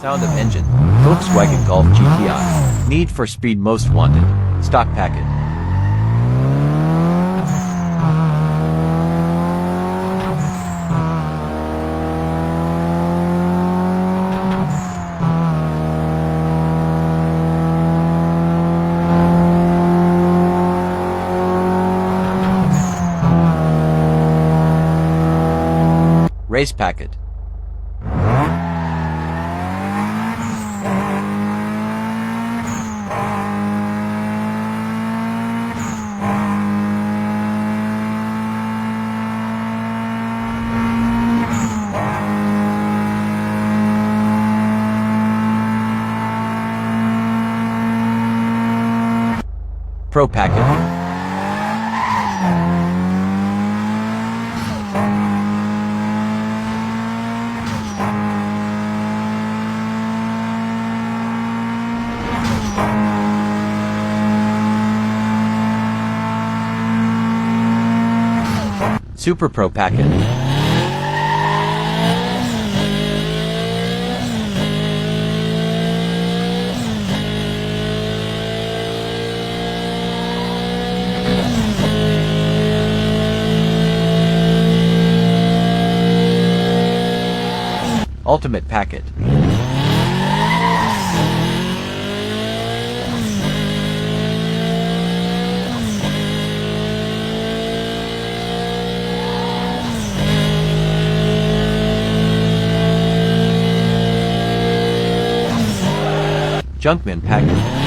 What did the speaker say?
Sound of engine. Volkswagen Golf GTI. Need for Speed Most Wanted. Stock packet. Race packet. Pro packet. Super Pro packet. Ultimate packet. Junkman packet.